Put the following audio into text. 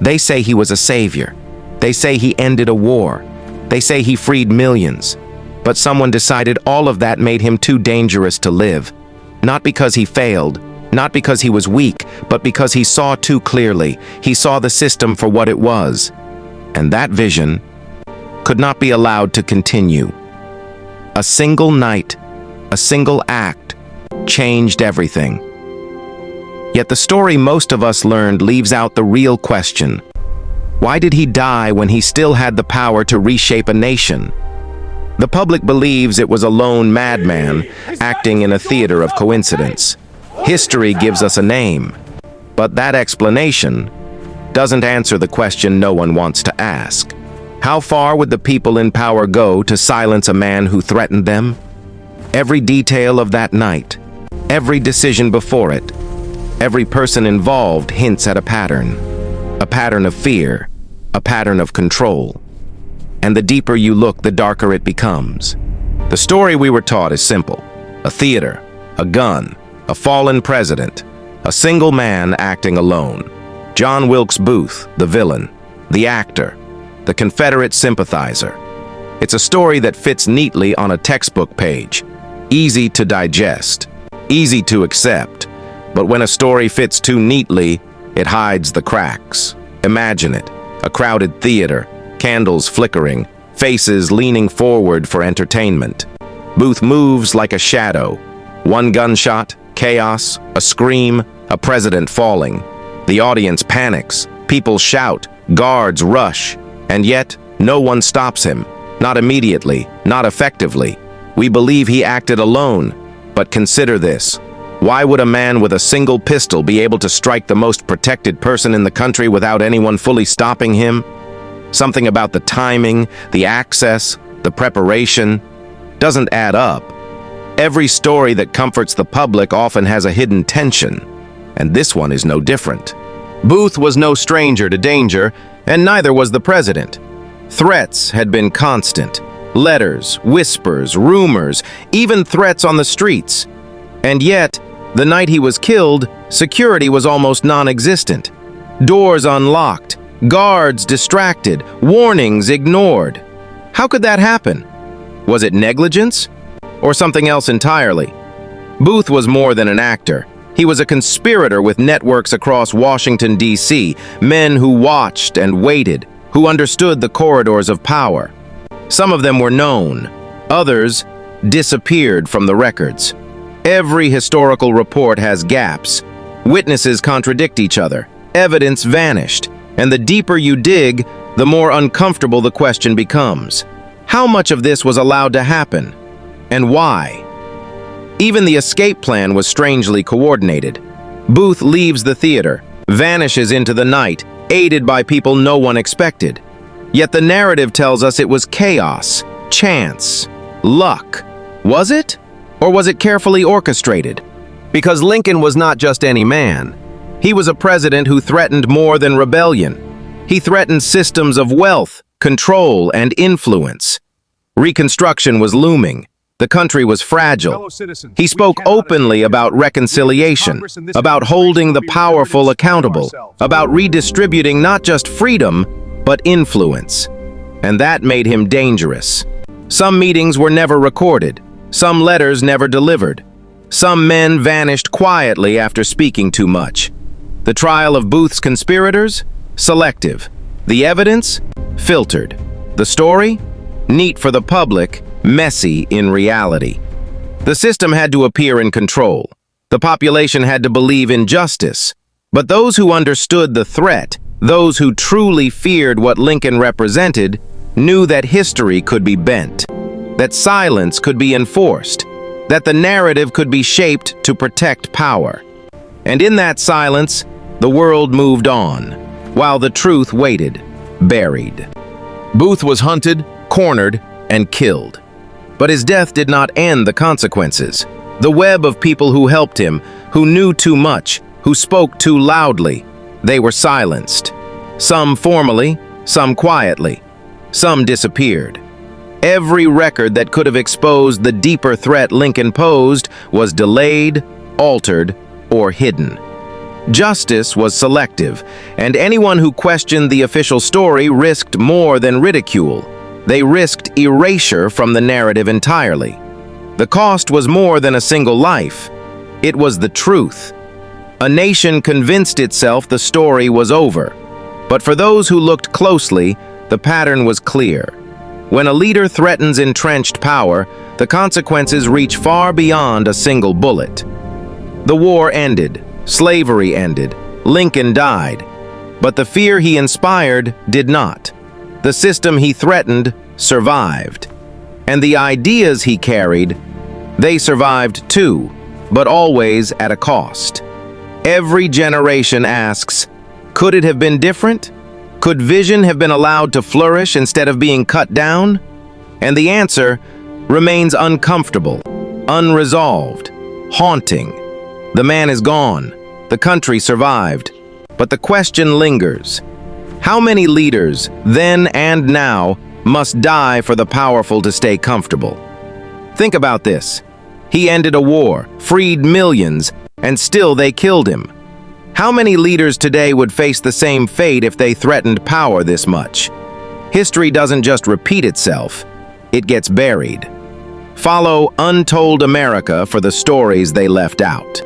They say he was a savior. They say he ended a war. They say he freed millions. But someone decided all of that made him too dangerous to live. Not because he failed, not because he was weak, but because he saw too clearly. He saw the system for what it was. And that vision could not be allowed to continue. A single night, a single act, changed everything. Yet the story most of us learned leaves out the real question. Why did he die when he still had the power to reshape a nation? The public believes it was a lone madman acting in a theater of coincidence. History gives us a name, but that explanation doesn't answer the question no one wants to ask. How far would the people in power go to silence a man who threatened them? Every detail of that night, every decision before it, every person involved hints at a pattern of fear, a pattern of control. And the deeper you look, the darker it becomes. The story we were taught is simple. A theater, a gun, a fallen president, a single man acting alone. John Wilkes Booth, the villain, the actor, the Confederate sympathizer. It's a story that fits neatly on a textbook page. Easy to digest, easy to accept. But when a story fits too neatly, it hides the cracks. Imagine it, a crowded theater, candles flickering, faces leaning forward for entertainment. Booth moves like a shadow. One gunshot, chaos, a scream, a president falling. The audience panics, people shout, guards rush, and yet no one stops him. Not immediately, not effectively. We believe he acted alone, but consider this. Why would a man with a single pistol be able to strike the most protected person in the country without anyone fully stopping him? Something about the timing, the access, the preparation doesn't add up. Every story that comforts the public often has a hidden tension, and this one is no different. Booth was no stranger to danger, and neither was the president. Threats had been constant. Letters, whispers, rumors, even threats on the streets. And yet, the night he was killed, security was almost non-existent. Doors unlocked, guards distracted, warnings ignored. How could that happen? Was it negligence? Or something else entirely? Booth was more than an actor. He was a conspirator with networks across Washington, D.C., men who watched and waited, who understood the corridors of power. Some of them were known, others disappeared from the records. Every historical report has gaps. Witnesses contradict each other. Evidence vanished. And the deeper you dig, the more uncomfortable the question becomes. How much of this was allowed to happen? And why? Even the escape plan was strangely coordinated. Booth leaves the theater, vanishes into the night, aided by people no one expected. Yet the narrative tells us it was chaos, chance, luck. Was it? Or was it carefully orchestrated? Because Lincoln was not just any man. He was a president who threatened more than rebellion. He threatened systems of wealth, control, and influence. Reconstruction was looming. The country was fragile. He spoke openly about reconciliation, about holding the powerful accountable, about redistributing not just freedom, but influence. And that made him dangerous. Some meetings were never recorded. Some letters never delivered. Some men vanished quietly after speaking too much. The trial of Booth's conspirators? Selective. The evidence? Filtered. The story? Neat for the public, messy in reality. The system had to appear in control. The population had to believe in justice. But those who understood the threat, those who truly feared what Lincoln represented, knew that history could be bent, that silence could be enforced, that the narrative could be shaped to protect power. And in that silence, the world moved on, while the truth waited, buried. Booth was hunted, cornered, and killed. But his death did not end the consequences. The web of people who helped him, who knew too much, who spoke too loudly, they were silenced. Some formally, some quietly. Some disappeared. Every record that could have exposed the deeper threat Lincoln posed was delayed, altered, or hidden. Justice was selective, and anyone who questioned the official story risked more than ridicule. They risked erasure from the narrative entirely. The cost was more than a single life. It was the truth. A nation convinced itself the story was over. But for those who looked closely, the pattern was clear. When a leader threatens entrenched power, the consequences reach far beyond a single bullet. The war ended. Slavery ended. Lincoln died. But the fear he inspired did not. The system he threatened survived. And the ideas he carried, they survived too, but always at a cost. Every generation asks, could it have been different? Could vision have been allowed to flourish instead of being cut down? And the answer remains uncomfortable, unresolved, haunting. The man is gone. The country survived. But the question lingers. How many leaders, then and now, must die for the powerful to stay comfortable? Think about this. He ended a war, freed millions, and still they killed him. How many leaders today would face the same fate if they threatened power this much? History doesn't just repeat itself, it gets buried. Follow Untold America for the stories they left out.